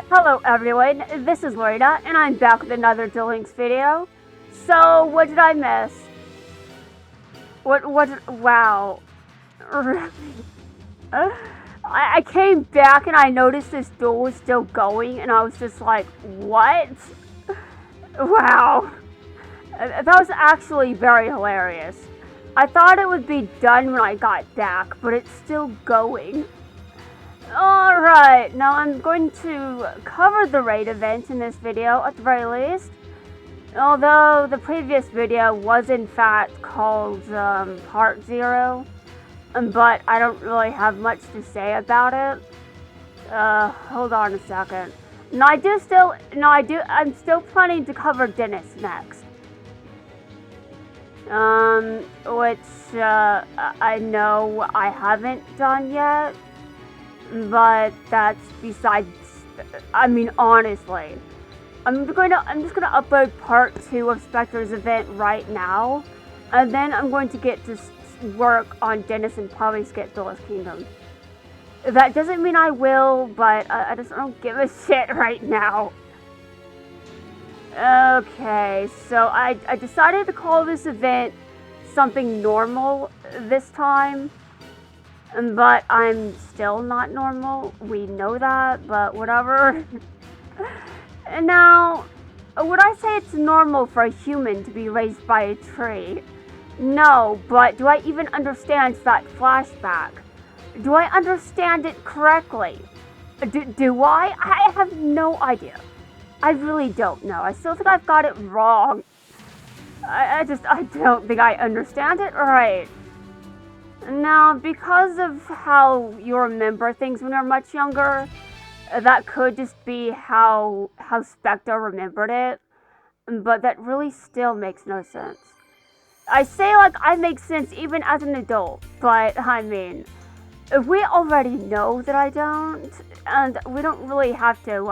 Hello everyone, this is Lorena, and I'm back with another Duel Links video. So, what did I miss? Wow. Really? I came back and I noticed this duel was still going, and I was just like, what? Wow. That was actually very hilarious. I thought it would be done when I got back, but it's still going. Alright, now I'm going to cover the raid event in this video at the very least. Although the previous video was in fact called Part 0, but I don't really have much to say about it. Hold on a second. I'm still planning to cover Dennis next. Which I know I haven't done yet. But that's besides. I mean, honestly, I'm just gonna upload part 2 of Spectre's event right now, and then I'm going to get to work on Dennis and probably skip Duelist Kingdom. That doesn't mean I will, but I just don't give a shit right now. Okay, so I decided to call this event something normal this time. But I'm still not normal. We know that, but whatever. And now, would I say it's normal for a human to be raised by a tree? No, but do I even understand that flashback? Do I understand it correctly? Do I? I have no idea. I really don't know. I still think I've got it wrong. I don't think I understand it right. Now, because of how you remember things when you're much younger, that could just be how Spectre remembered it, but that really still makes no sense. I say like I make sense even as an adult, but I mean, we already know that I don't, and we don't really have to,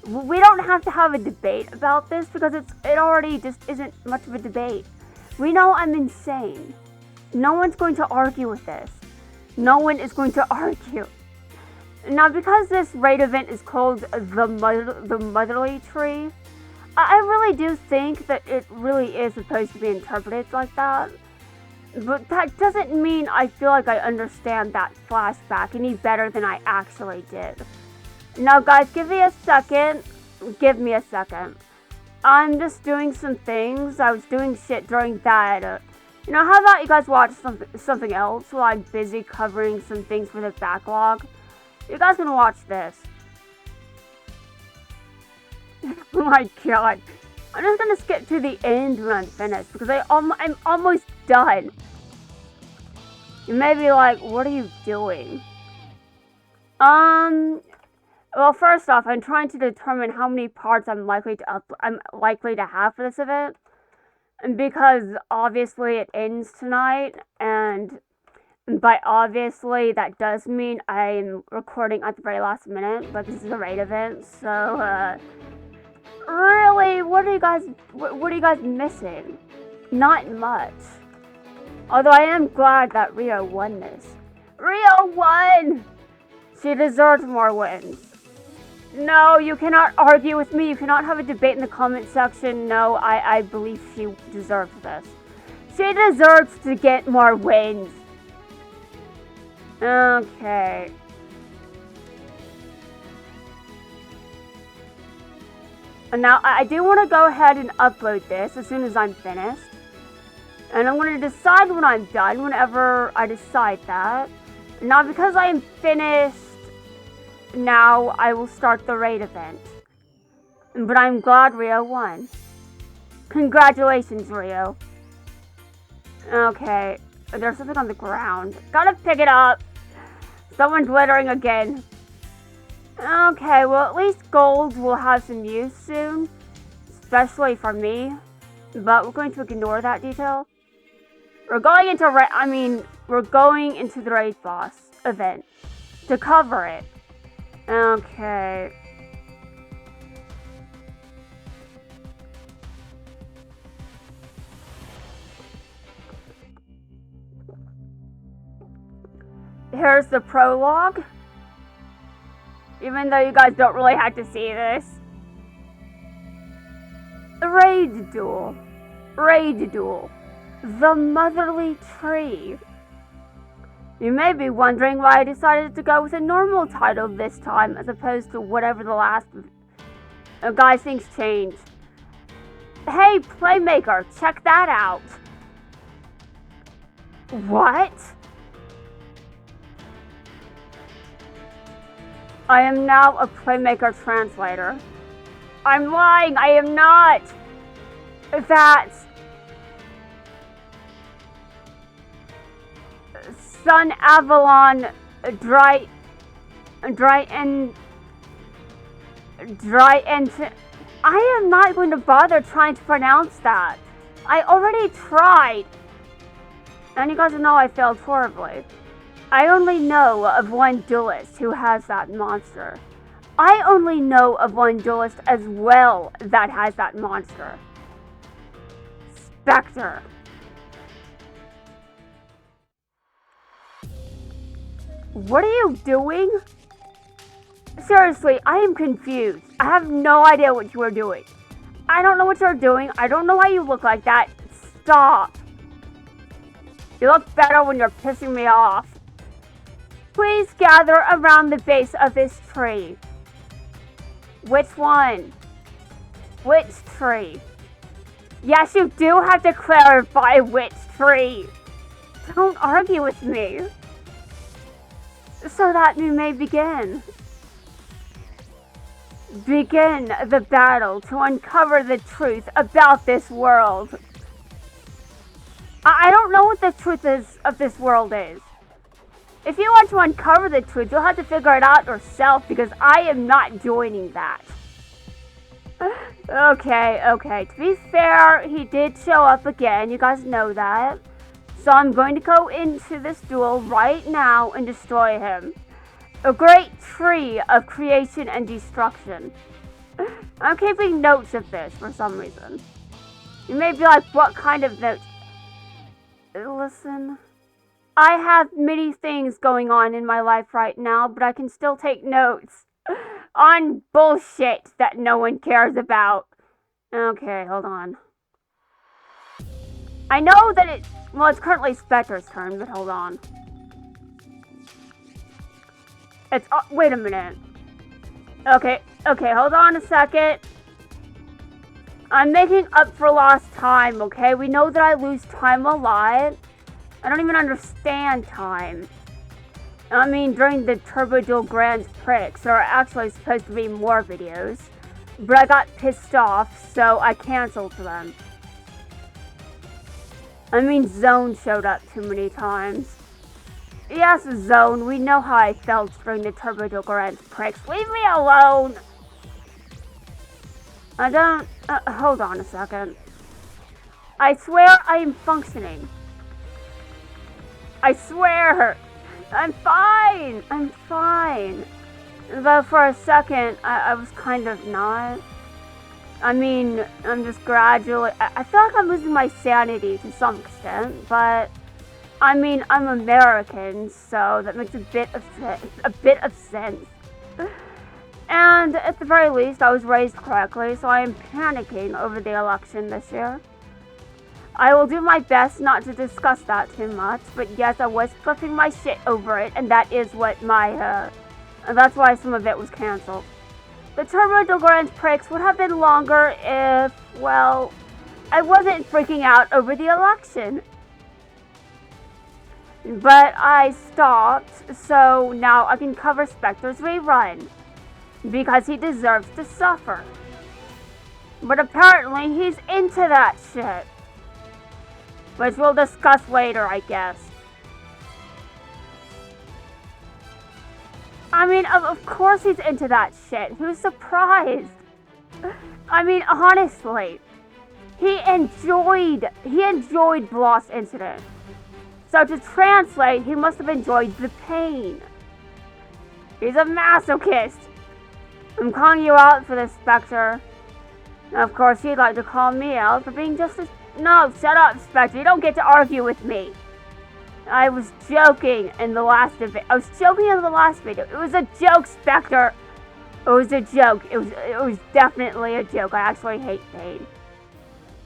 we don't have to have a debate about this because it already just isn't much of a debate. We know I'm insane. No one's going to argue with this. No one is going to argue. Now, because this raid event is called the Motherly Tree, I really do think that it really is supposed to be interpreted like that. But that doesn't mean I feel like I understand that flashback any better than I actually did. Now, guys, give me a second. Give me a second. I'm just doing some things. I was doing shit during that. You know, how about you guys watch something else while I'm busy covering some things for the backlog? You guys can watch this. Oh my god. I'm just gonna skip to the end when I'm finished because I'm almost done. You may be like, what are you doing? Well, first off, I'm trying to determine how many parts I'm likely to have for this event. And because obviously it ends tonight, and by obviously that does mean I'm recording at the very last minute, but this is a raid event, so really, what are you guys missing? Not much. Although I am glad that Rio won this. Rio won! She deserves more wins. No, you cannot argue with me. You cannot have a debate in the comment section. No, I believe she deserves this. She deserves to get more wins. Okay. And now, I do want to go ahead and upload this as soon as I'm finished. And I'm going to decide when I'm done, whenever I decide that. Now, because I am finished, now I will start the raid event. But I'm glad Rio won. Congratulations, Rio. Okay, there's something on the ground. Gotta pick it up. Someone's littering again. Okay, well at least gold will have some use soon. Especially for me. But we're going to ignore that detail. We're going into the raid boss event. To cover it. Okay. Here's the prologue. Even though you guys don't really have to see this. Raid Duel. Raid Duel. The Motherly Tree. You may be wondering why I decided to go with a normal title this time as opposed to whatever the last... guys, things change. Hey, Playmaker, check that out. What? I am now a Playmaker translator. I'm lying, I am not. That's... Sun Avalon Dry and I am not going to bother trying to pronounce that. I already tried. And you guys know I failed horribly. I only know of one duelist who has that monster. I only know of one duelist as well that has that monster. Spectre. What are you doing? Seriously, I am confused. I have no idea what you are doing. I don't know what you're doing. I don't know why you look like that. Stop. You look better when you're pissing me off. Please gather around the base of this tree. Which one? Which tree? Yes, you do have to clarify which tree. Don't argue with me. So that we may begin. Begin the battle to uncover the truth about this world. I don't know what the truth is of this world is. If you want to uncover the truth, you'll have to figure it out yourself because I am not joining that. Okay. To be fair, he did show up again. You guys know that. So I'm going to go into this duel right now and destroy him. A great tree of creation and destruction. I'm keeping notes of this for some reason. You may be like, what kind of notes? Listen, I have many things going on in my life right now, but I can still take notes on bullshit that no one cares about. Okay, hold on. I know that it's currently Spectre's turn, but hold on. Wait a minute. Okay, hold on a second. I'm making up for lost time, okay? We know that I lose time a lot. I don't even understand time. I mean, during the Turbo Duel Grand Prix, there are actually supposed to be more videos. But I got pissed off, so I canceled them. I mean, Zone showed up too many times. Yes, Zone, we know how I felt during the Turbo Duel Grand Prix. Leave me alone! I don't... hold on a second. I swear I am functioning. I swear! I'm fine! Though for a second, I was kind of not. I mean, I'm just gradually... I feel like I'm losing my sanity to some extent, but... I mean, I'm American, so that makes a bit of sense. And at the very least, I was raised correctly, so I am panicking over the election this year. I will do my best not to discuss that too much, but yes, I was flipping my shit over it, and that is what my, that's why some of it was cancelled. The Turbo Duel Grand Prix would have been longer if, well, I wasn't freaking out over the election. But I stopped, so now I can cover Spectre's rerun. Because he deserves to suffer. But apparently he's into that shit. Which we'll discuss later, I guess. I mean, of course he's into that shit. Who's surprised? I mean, honestly. He enjoyed the Lost Incident. So to translate, he must have enjoyed the pain. He's a masochist. I'm calling you out for this, Spectre. Of course, you'd like to call me out for being just as... No, shut up, Spectre. You don't get to argue with me. I was joking in the last video. It was a joke, Spectre. It was a joke. It was definitely a joke. I actually hate pain.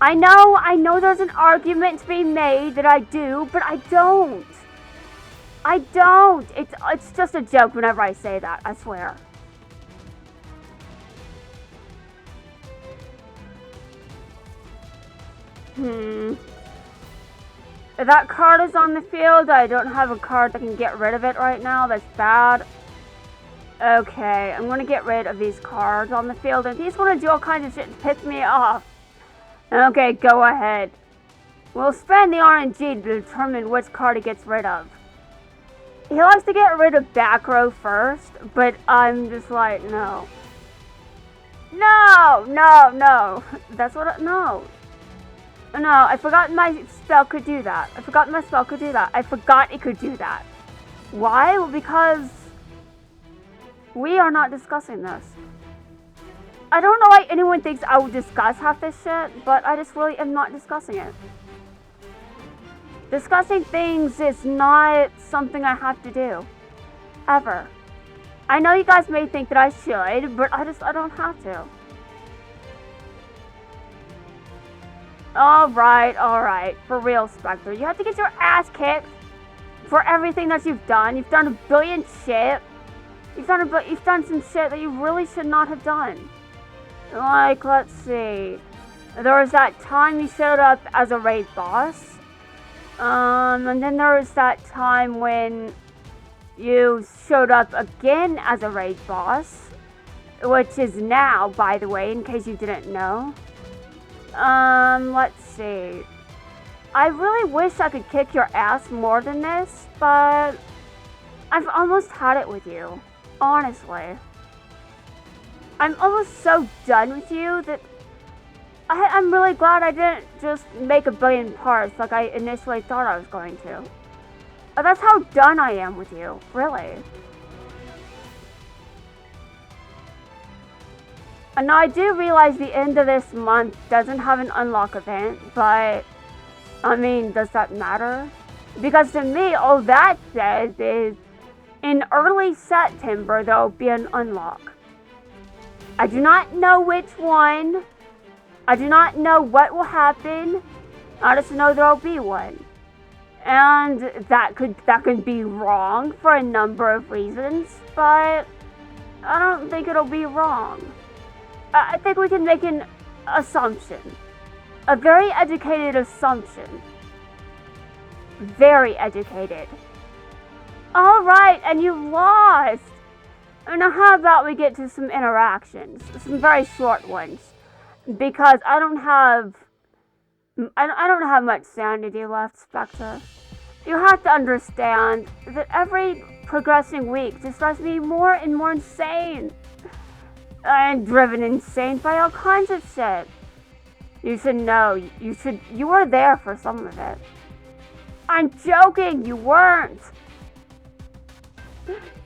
I know there's an argument to be made that I do, but I don't. I don't. It's just a joke whenever I say that, I swear. If that card is on the field, I don't have a card that can get rid of it right now. That's bad. Okay, I'm gonna get rid of these cards on the field. If he's gonna do all kinds of shit to piss me off. Okay, go ahead. We'll spend the RNG to determine which card he gets rid of. He likes to get rid of back row first, but I'm just like, no. No. That's what no. No, I forgot my spell could do that. I forgot it could do that. Why? Well, because we are not discussing this. I don't know why anyone thinks I would discuss half this shit, but I just really am not discussing it. Discussing things is not something I have to do. Ever. I know you guys may think that I should, but I don't have to. Alright. For real, Spectre. You have to get your ass kicked for everything that you've done. You've done a billion shit. You've done some shit that you really should not have done. Like, let's see. There was that time you showed up as a raid boss. And then there was that time when you showed up again as a raid boss. Which is now, by the way, in case you didn't know. Let's see. I really wish I could kick your ass more than this, but I've almost had it with you. Honestly. I'm almost so done with you that I'm really glad I didn't just make a billion parts like I initially thought I was going to. That's how done I am with you, really. And now I do realize the end of this month doesn't have an unlock event, but I mean, does that matter? Because to me, all that says is in early September there will be an unlock. I do not know which one. I do not know what will happen. I just know there will be one. And that could be wrong for a number of reasons, but I don't think it'll be wrong. I think we can make an assumption. A very educated assumption. Very educated. Alright, and you lost! Now how about we get to some interactions? Some very short ones. Because I don't have much sanity left, Spectre. You have to understand that every progressing week just drives me more and more insane. I'm driven insane by all kinds of shit. You should know. You were there for some of it. I'm joking. You weren't.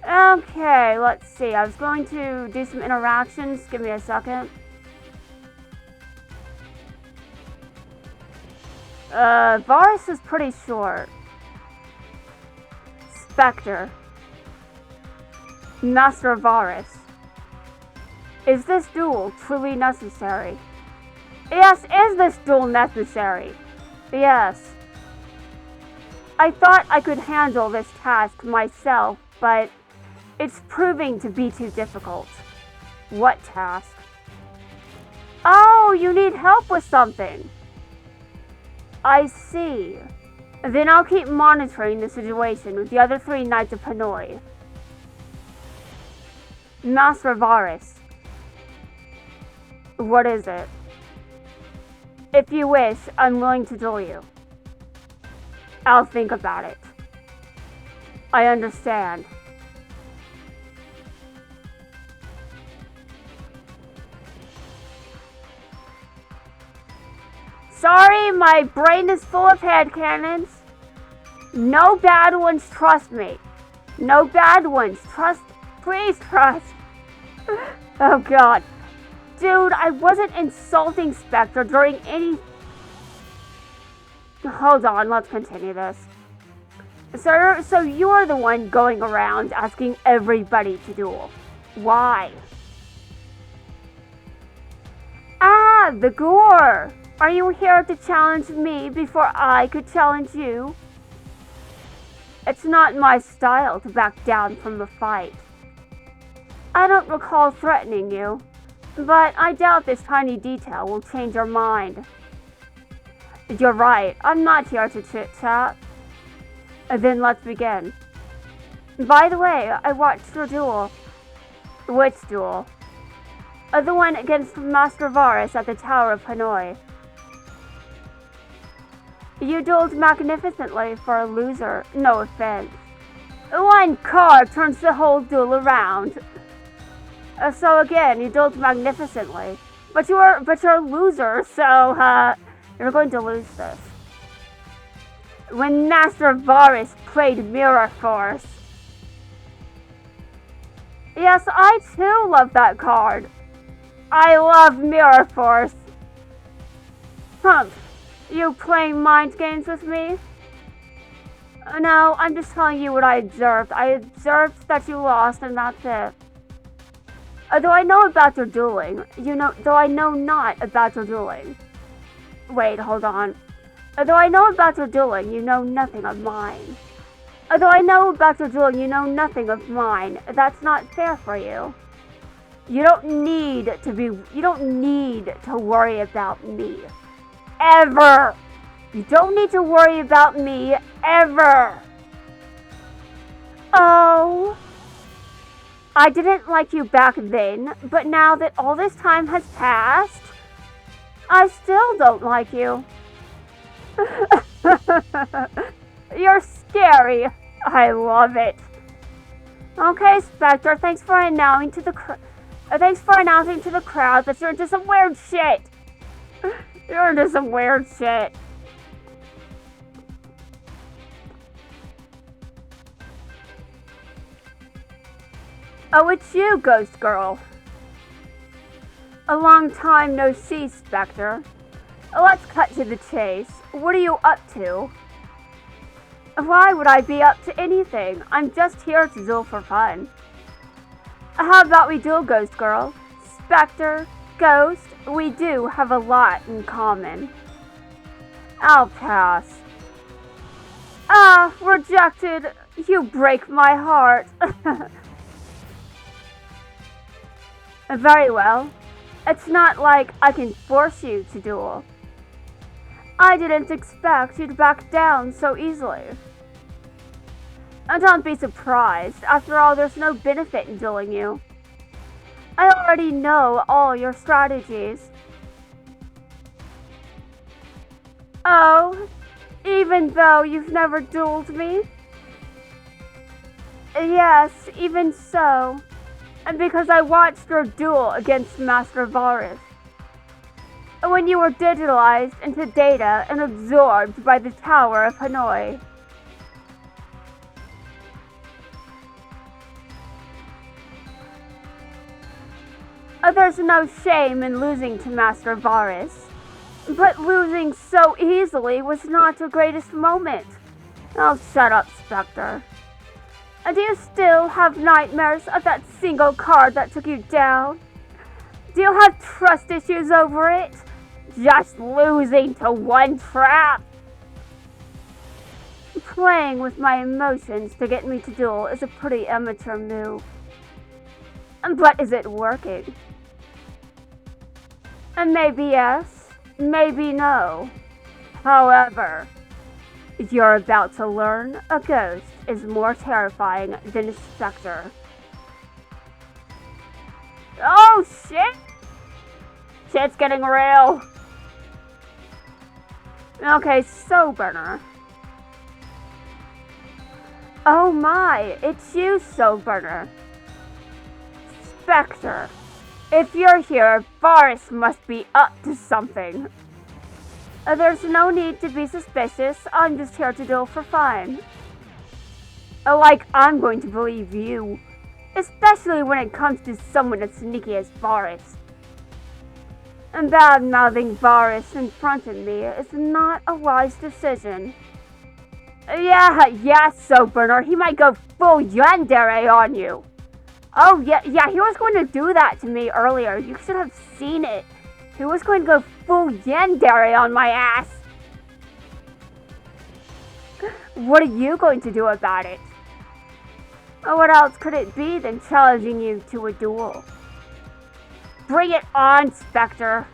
Okay, let's see. I was going to do some interactions. Give me a second. Varus is pretty short. Spectre. Master Varus. Is this duel truly necessary? Yes, is this duel necessary? Yes. I thought I could handle this task myself, but it's proving to be too difficult. What task? Oh, you need help with something. I see. Then I'll keep monitoring the situation with the other 3 Knights of Hanoi. Master Varus. What is it? If you wish, I'm willing to duel you. I'll think about it. I understand. Sorry, my brain is full of headcanons. No bad ones, trust me. No bad ones. Trust. Please trust. Oh god. Dude, I wasn't insulting Spectre during any... Hold on, let's continue this. So you're the one going around asking everybody to duel. Why? Yeah, the gore! Are you here to challenge me before I could challenge you? It's not my style to back down from a fight. I don't recall threatening you, but I doubt this tiny detail will change your mind. You're right, I'm not here to chit-chat. Then let's begin. By the way, I watched your duel. Which duel? The one against Master Varus at the Tower of Hanoi. You dueled magnificently for a loser, no offense. One card turns the whole duel around. So again, you dueled magnificently. But you're a loser, so you're going to lose this. When Master Varus played Mirror Force. Yes, I too love that card. I love Mirror Force. Humph, you playing mind games with me? No, I'm just telling you what I observed. I observed that you lost and that's it. Though I know about your dueling, though I know not about your dueling. Wait, hold on. Though I know about your dueling, you know nothing of mine. Though I know about your dueling, you know nothing of mine. That's not fair for you. You don't need to worry about me. Ever! You don't need to worry about me, ever! Oh... I didn't like you back then, but now that all this time has passed, I still don't like you. You're scary. I love it. Okay, Spectre, thanks for announcing to the crowd that you're into some weird shit. You're into some weird shit. Oh, it's you, Ghost Girl. A long time no see, Spectre. Let's cut to the chase. What are you up to? Why would I be up to anything? I'm just here to duel for fun. How about we duel, Ghost Girl? Spectre, Ghost, we do have a lot in common. I'll pass. Ah, rejected. You break my heart. Very well. It's not like I can force you to duel. I didn't expect you to back down so easily. And don't be surprised. After all, there's no benefit in dueling you. I already know all your strategies. Oh, even though you've never dueled me? Yes, even so. And because I watched your duel against Master Varus. When you were digitalized into data and absorbed by the Tower of Hanoi. There's no shame in losing to Master Varus. But losing so easily was not your greatest moment. Oh, shut up, Spectre. And do you still have nightmares of that single card that took you down? Do you have trust issues over it? Just losing to one trap? Playing with my emotions to get me to duel is a pretty amateur move. But is it working? And maybe yes, maybe no. However, you're about to learn a ghost is more terrifying than a specter. Oh shit! Shit's getting real. Okay, so Burner. Oh my, it's you, So Burner. Spectre. If you're here, Varus must be up to something. There's no need to be suspicious. I'm just here to duel for fun. Like I'm going to believe you. Especially when it comes to someone as sneaky as Varus. And bad-mouthing Varus in front of me is not a wise decision. Yeah, So Burner. He might go full yandere on you. Oh, yeah, he was going to do that to me earlier. You should have seen it. He was going to go full yandere on my ass. What are you going to do about it? What else could it be than challenging you to a duel? Bring it on, Spectre.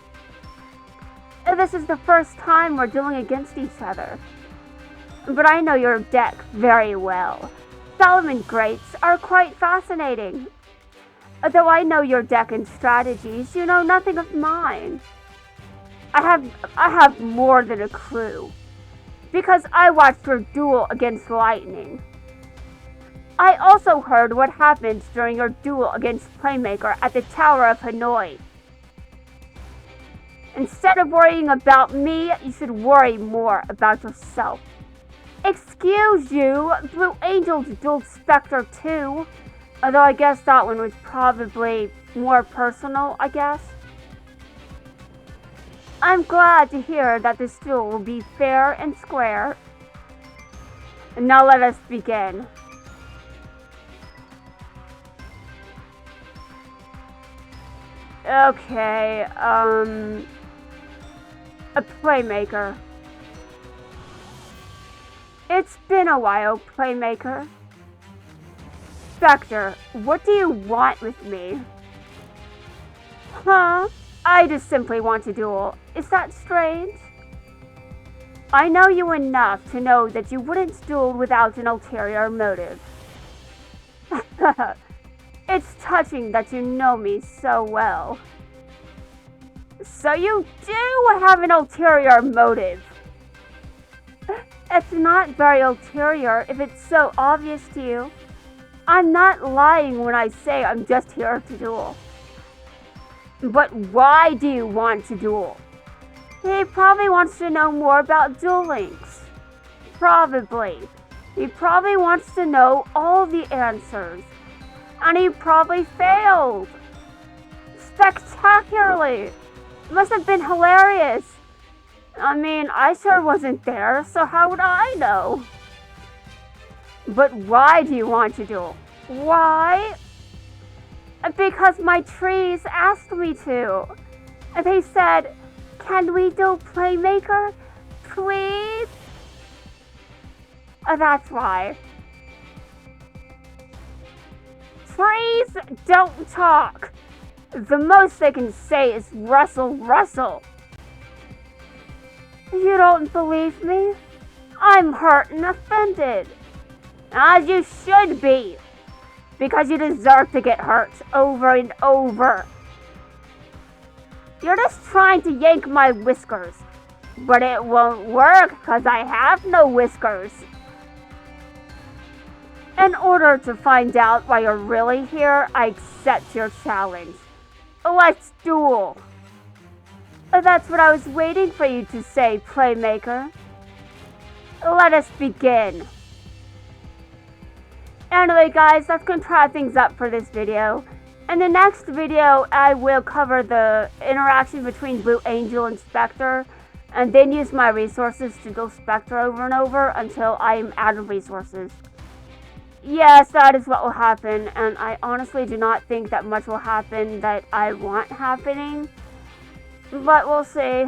This is the first time we're dueling against each other. But I know your deck very well. Solomon Greats are quite fascinating. Though I know your deck and strategies, you know nothing of mine. I have more than a clue. Because I watched your duel against Lightning. I also heard what happened during your duel against Playmaker at the Tower of Hanoi. Instead of worrying about me, you should worry more about yourself. Excuse you, Blue Angel dueled Spectre too. Although I guess that one was probably more personal, I guess. I'm glad to hear that this duel will be fair and square. Now let us begin. Okay, a Playmaker. It's been a while, Playmaker. Spectre, what do you want with me? Huh? I just simply want to duel. Is that strange? I know you enough to know that you wouldn't duel without an ulterior motive. It's touching that you know me so well. So you do have an ulterior motive. It's not very ulterior if it's so obvious to you. I'm not lying when I say I'm just here to duel. But why do you want to duel? He probably wants to know more about Duel Links. Probably. He probably wants to know all the answers. And he probably failed. Spectacularly. Must have been hilarious. I mean, I sure wasn't there, so how would I know? But why do you want to duel? Why? Because my trees asked me to. They said, "Can we do Playmaker, please?" That's why. Trees don't talk. The most they can say is rustle, rustle. You don't believe me? I'm hurt and offended. As you should be. Because you deserve to get hurt over and over. You're just trying to yank my whiskers. But it won't work because I have no whiskers. In order to find out why you're really here, I accept your challenge. Let's duel. That's what I was waiting for you to say, Playmaker. Let us begin. Anyway, guys, that's going to wrap things up for this video. In the next video, I will cover the interaction between Blue Angel and Spectre, and then use my resources to duel Spectre over and over until I am out of resources. Yes, that is what will happen, and I honestly do not think that much will happen that I want happening, but we'll see.